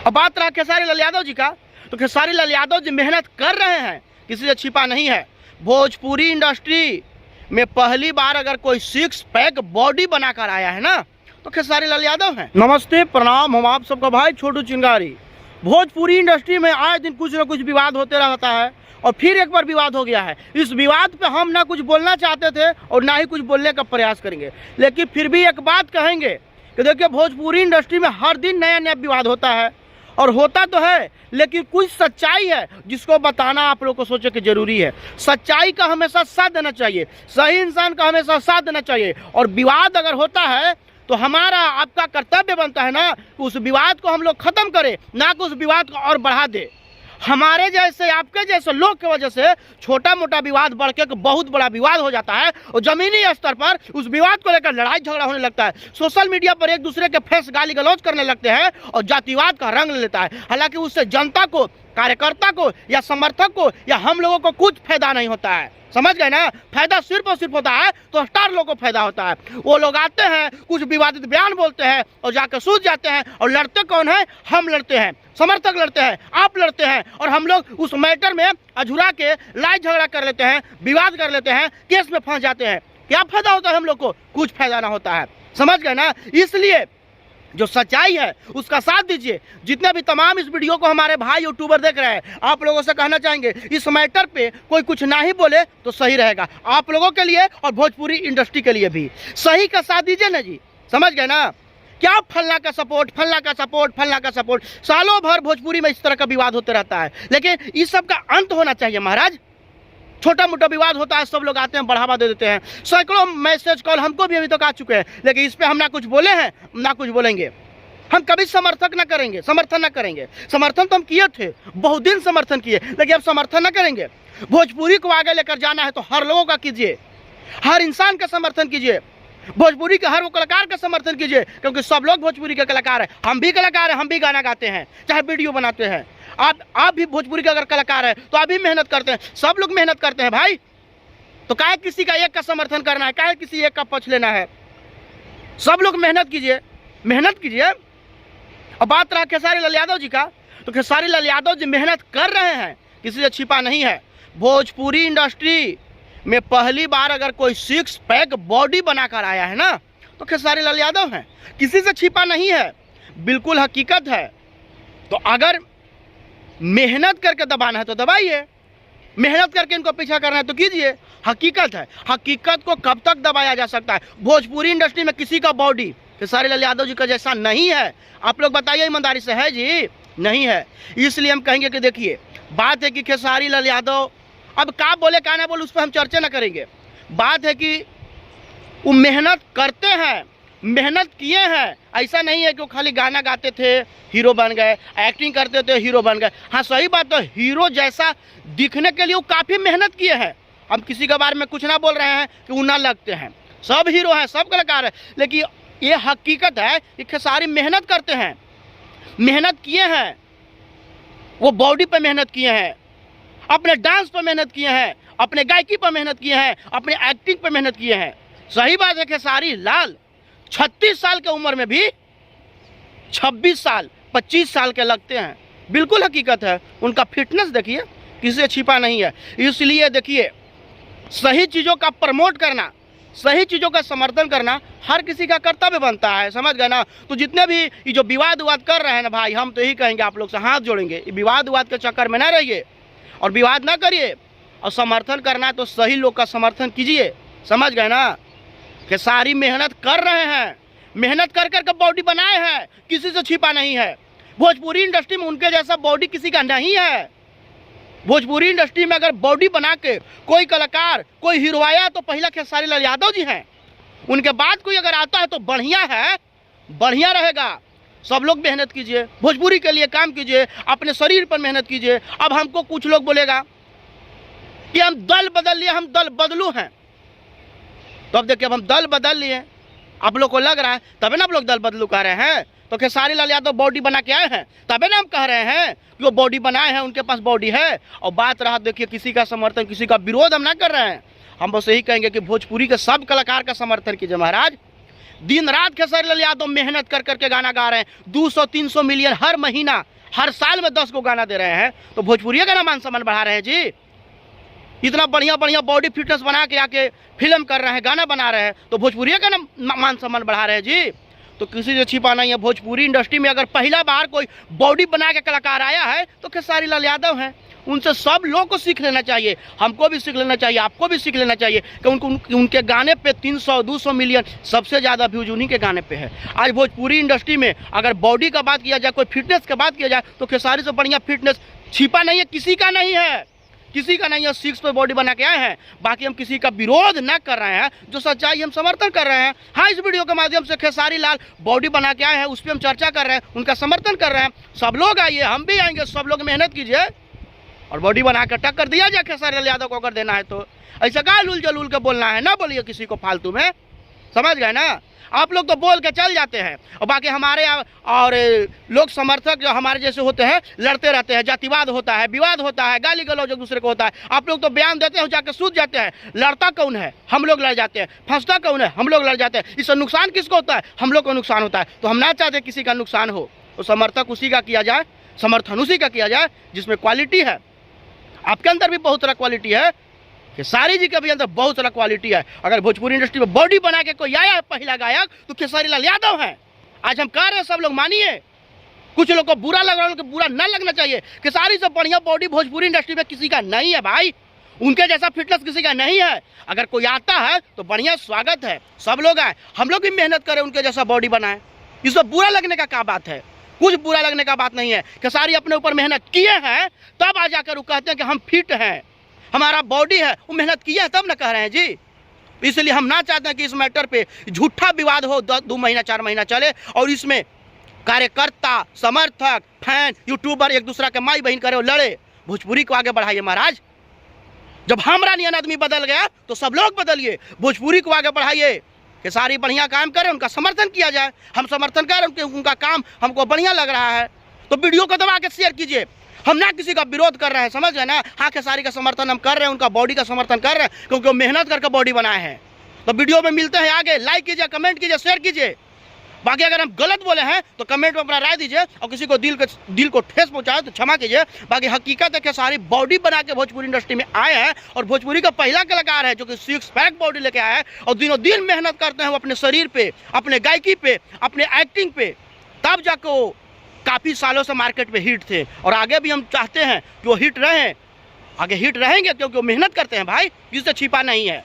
अब बात रहा खेसारी लाल यादव जी का, तो खेसारी लाल यादव जी मेहनत कर रहे हैं, किसी से छिपा नहीं है। भोजपुरी इंडस्ट्री में पहली बार अगर कोई सिक्स पैक बॉडी बनाकर आया है ना, तो खेसारी लाल यादव हैं। नमस्ते, प्रणाम, हम आप सबका भाई छोटू चिंगारी। भोजपुरी इंडस्ट्री में आए दिन कुछ ना कुछ विवाद होते रहता है, और फिर एक बार विवाद हो गया है। इस विवाद पे हम ना कुछ बोलना चाहते थे और ना ही कुछ बोलने का प्रयास करेंगे, लेकिन फिर भी एक बात कहेंगे कि देखिए, भोजपुरी इंडस्ट्री में हर दिन नया नया विवाद होता है, और होता तो है, लेकिन कुछ सच्चाई है जिसको बताना आप लोग को सोचे कि जरूरी है। सच्चाई का हमेशा साथ देना चाहिए, सही इंसान का हमेशा साथ देना चाहिए। और विवाद अगर होता है तो हमारा आपका कर्तव्य बनता है ना कि उस विवाद को हम लोग खत्म करें, ना कि उस विवाद को और बढ़ा दे। हमारे जैसे आपके जैसे लोग की वजह से छोटा मोटा विवाद बढ़ के बहुत बड़ा विवाद हो जाता है, और जमीनी स्तर पर उस विवाद को लेकर लड़ाई झगड़ा होने लगता है। सोशल मीडिया पर एक दूसरे के फेस गाली गलौज करने लगते हैं और जातिवाद का रंग ले लेता है। हालांकि उससे जनता को, कार्यकर्ता को या समर्थक को या हम लोगों को कुछ फायदा नहीं होता है, समझ गए ना। फायदा सिर्फ और सिर्फ होता है तो स्टार लोगों को फायदा होता है। वो लोग आते हैं, कुछ विवादित बयान बोलते हैं और जाकर सूझ जाते हैं, और लड़ते कौन है? हम लड़ते हैं, समर्थक लड़ते हैं, आप लड़ते हैं, और हम लोग उस मैटर में अझुरा के लड़ाई झगड़ा कर लेते हैं, विवाद कर लेते हैं, केस में फंस जाते हैं। क्या फायदा होता है हम लोग को? कुछ फायदा ना होता है, समझ गए ना। इसलिए जो सच्चाई है उसका साथ दीजिए। जितने भी तमाम इस वीडियो को हमारे भाई यूट्यूबर देख रहे हैं, आप लोगों से कहना चाहेंगे, इस मैटर पे कोई कुछ ना ही बोले तो सही रहेगा, आप लोगों के लिए और भोजपुरी इंडस्ट्री के लिए भी। सही का साथ दीजिए ना जी, समझ गए ना। क्या फल्ला का सपोर्ट, फल्ला का सपोर्ट, फल्ला का सपोर्ट, सालों भर भोजपुरी में इस तरह का विवाद होते रहता है, लेकिन इस सब का अंत होना चाहिए महाराज। छोटा मोटा विवाद होता है, सब लोग आते हैं, बढ़ावा दे देते हैं। सैकड़ों मैसेज कॉल हमको भी अभी तक आ चुके हैं, लेकिन इस पे हम ना कुछ बोले हैं ना कुछ बोलेंगे। हम कभी समर्थन ना करेंगे, समर्थन ना करेंगे। समर्थन तो हम किए थे, बहुत दिन समर्थन किए, लेकिन अब समर्थन ना करेंगे। भोजपुरी को आगे लेकर जाना है तो हर लोगों का कीजिए, हर इंसान का समर्थन कीजिए, भोजपुरी के हर वो कलाकार का समर्थन कीजिए, क्योंकि सब लोग भोजपुरी के कलाकार हैं। हम भी कलाकार हैं, हम भी गाना गाते हैं, चाहे वीडियो बनाते हैं। आप भी भोजपुरी का अगर कलाकार है तो आप भी मेहनत करते हैं, सब लोग मेहनत करते हैं भाई। तो काहे किसी का एक का समर्थन करना है, काहे किसी एक का पक्ष लेना है? सब लोग मेहनत कीजिए, मेहनत कीजिए। अब बात रहा खेसारी लाल यादव जी का, तो खेसारी लाल यादव जी मेहनत कर रहे हैं, किसी से छिपा नहीं है। भोजपुरी इंडस्ट्री में पहली बार अगर कोई सिक्स पैक बॉडी बनाकर आया है ना, तो खेसारी लाल यादव हैं, किसी से छिपा नहीं है, बिल्कुल हकीकत है। तो अगर मेहनत करके दबाना है तो दबाइए, मेहनत करके इनको पीछा करना है तो कीजिए। हकीकत है, हकीकत को कब तक दबाया जा सकता है? भोजपुरी इंडस्ट्री में किसी का बॉडी खेसारी लाल यादव जी का जैसा नहीं है। आप लोग बताइए ईमानदारी से, है जी? नहीं है। इसलिए हम कहेंगे कि देखिए, बात है कि खेसारी लाल यादव अब का बोले का ना बोले उस पर हम चर्चा ना करेंगे। बात है कि वो मेहनत करते हैं, मेहनत किए हैं। ऐसा नहीं है कि वो खाली गाना गाते थे हीरो बन गए, एक्टिंग करते थे हीरो बन गए। हाँ सही बात, तो हीरो जैसा दिखने के लिए वो काफ़ी मेहनत किए हैं। हम किसी के बारे में कुछ ना बोल रहे हैं कि वो ना लगते हैं, सब हीरो हैं, सब कलाकार हैं, लेकिन ये हकीकत है कि खेसारी मेहनत करते हैं, मेहनत किए हैं। वो बॉडी पर मेहनत किए हैं, अपने डांस पर मेहनत किए हैं, अपने गायकी पर मेहनत किए हैं, अपने एक्टिंग पर मेहनत किए हैं। सही बात है, खेसारी लाल 36 साल की उम्र में भी 26 साल 25 साल के लगते हैं, बिल्कुल हकीकत है। उनका फिटनेस देखिए, किसी से छिपा नहीं है। इसलिए देखिए, सही चीज़ों का प्रमोट करना, सही चीज़ों का समर्थन करना हर किसी का कर्तव्य बनता है, समझ गए ना। तो जितने भी ये जो विवाद कर रहे हैं ना भाई, हम तो यही कहेंगे, आप लोग से हाथ जोड़ेंगे, विवाद के चक्कर में ना रहिए और विवाद ना करिए। और समर्थन करना है तो सही लोग का समर्थन कीजिए, समझ गए ना। कि सारी मेहनत कर रहे हैं, मेहनत कर कर के बॉडी बनाए हैं, किसी से छिपा नहीं है। भोजपुरी इंडस्ट्री में उनके जैसा बॉडी किसी का नहीं है। भोजपुरी इंडस्ट्री में अगर बॉडी बना के कोई कलाकार, कोई हीरो आया तो पहला खेसारी लाल यादव जी हैं। उनके बाद कोई अगर आता है तो बढ़िया है, बढ़िया रहेगा। सब लोग मेहनत कीजिए, भोजपुरी के लिए काम कीजिए, अपने शरीर पर मेहनत कीजिए। अब हमको कुछ लोग बोलेगा कि हम दल बदल लिए, हम दल बदलू हैं, तो अब देखिए, अब हम दल बदल लिए, आप लोग को लग रहा है, तभी ना आप लोग दल बदलू कह रहे हैं। तो खेसारी लाल यादव बॉडी बना के आए हैं, तभी ना हम कह रहे हैं कि वो बॉडी बनाए हैं, उनके पास बॉडी है। और बात रहा, देखिए, किसी का समर्थन, किसी का विरोध हम ना कर रहे हैं। हम बस यही कहेंगे कि भोजपुरी के सब कलाकार का समर्थन कीजिए महाराज। दिन रात खेसारी लाल यादव मेहनत कर करके गाना गा रहे हैं। 200-300 मिलियन हर महीना, हर साल में 10 को गाना दे रहे हैं, तो भोजपुरी का ना मान सम्मान बढ़ा रहे हैं जी। इतना बढ़िया बढ़िया बॉडी फिटनेस बना के आके फिल्म कर रहे हैं, गाना बना रहे हैं, तो भोजपुरी का ना मान सम्मान बढ़ा रहे हैं जी। तो किसी से छिपा नहीं है। भोजपुरी इंडस्ट्री में अगर पहला बार कोई बॉडी बना के कलाकार आया है तो खेसारी लाल यादव हैं। उनसे सब लोग को सीख लेना चाहिए, हमको भी सीख लेना चाहिए, आपको भी सीख लेना चाहिए कि उनके गाने पे 300-200 मिलियन सबसे ज़्यादा व्यूज उन्हीं के गाने पे है। आज भोजपुरी इंडस्ट्री में अगर बॉडी का बात किया जाए, कोई फिटनेस का बात किया जाए, तो खेसारी से बढ़िया फिटनेस छिपा नहीं है, किसी का नहीं है, किसी का नहीं है। 6 पे बॉडी बना के आए हैं। बाकी हम किसी का विरोध न कर रहे हैं, जो सच्चाई हम समर्थन कर रहे हैं। हाँ, इस वीडियो के माध्यम से खेसारी लाल बॉडी बना के आए हैं, उस पर हम चर्चा कर रहे हैं, उनका समर्थन कर रहे हैं। सब लोग आइए, हम भी आएंगे, सब लोग मेहनत कीजिए और बॉडी बना कर टक्कर दिया जाए खेसारी लाल यादव को अगर देना है तो। ऐसा का लूल जलूल के बोलना है, ना बोलिए किसी को फालतू में, समझ गए ना। आप लोग तो बोल के चल जाते हैं और बाकी हमारे और लोग समर्थक जो हमारे जैसे होते हैं लड़ते रहते हैं, जातिवाद होता है, विवाद होता है, गाली गलौज एक दूसरे को होता है। आप लोग तो बयान देते हैं, जाकर सूझ जाते हैं। लड़ता कौन है? हम लोग लड़ जाते हैं। फंसता कौन है? हम लोग लड़ जाते हैं। इससे नुकसान किसको होता है? हम लोग को नुकसान होता है। तो हम ना चाहते किसी का नुकसान हो, तो समर्थक उसी का किया जाए, समर्थन उसी का किया जाए जिसमें क्वालिटी है। आपके अंदर भी बहुत सारा क्वालिटी है, खेसारी जी के भी अंदर बहुत सारा क्वालिटी है। अगर भोजपुरी इंडस्ट्री में बॉडी बना के कोई आया है पहला गायक तो खेसारी लाल यादव है। आज हम कह रहे हैं, सब लोग मानिए। कुछ लोग को बुरा लग रहा है, उनको बुरा ना लगना चाहिए। खेसारी से बढ़िया बॉडी भोजपुरी इंडस्ट्री में किसी का नहीं है भाई, उनके जैसा फिटनेस किसी का नहीं है। अगर कोई आता है तो बढ़िया स्वागत है, सब लोग आए, हम लोग भी मेहनत करें, उनके जैसा बॉडी बनाए। इसमें बुरा लगने का क्या बात है? कुछ बुरा लगने का बात नहीं है। खेसारी अपने ऊपर मेहनत किए हैं, तब आ जाकर वो कहते हैं कि हम फिट हैं, हमारा बॉडी है। वो मेहनत किया है तब ना कह रहे हैं जी। इसलिए हम ना चाहते हैं कि इस मैटर पे झूठा विवाद हो, 2 महीना 4 महीना चले और इसमें कार्यकर्ता, समर्थक, फैन, यूट्यूबर एक दूसरा के माई बहन करे और लड़े। भोजपुरी को आगे बढ़ाइए महाराज। जब हमरा नियन आदमी बदल गया तो सब लोग बदलिए, भोजपुरी को आगे बढ़ाइए। खेसारी बढ़िया काम करें, उनका समर्थन किया जाए, हम समर्थन करें, उनका काम हमको बढ़िया लग रहा है तो वीडियो को दबा के शेयर कीजिए। हम ना किसी का विरोध कर रहे हैं, समझ गए ना। हाँ, खेसारी का समर्थन हम कर रहे हैं, उनका बॉडी का समर्थन कर रहे हैं, क्योंकि वो मेहनत करके बॉडी बनाए हैं। तो वीडियो में मिलते हैं आगे, लाइक कीजिए, कमेंट कीजिए, शेयर कीजिए। बाकी अगर हम गलत बोले हैं तो कमेंट में अपना राय दीजिए और किसी को दिल को ठेस पहुंचाए तो क्षमा कीजिए। बाकी हकीकत है कि सारी बॉडी बना के भोजपुरी इंडस्ट्री में आए हैं और भोजपुरी का पहला कलाकार है जो कि 6 पैक बॉडी लेके आया है और दिनों दिन मेहनत करते हैं वो अपने शरीर पे, अपने गायकी पे, अपने एक्टिंग पे, तब जाकर वो काफ़ी सालों से मार्केट में हिट थे और आगे भी हम चाहते हैं कि वो हिट रहें, आगे हिट रहेंगे क्योंकि वो मेहनत करते हैं भाई, इससे छिपा नहीं है।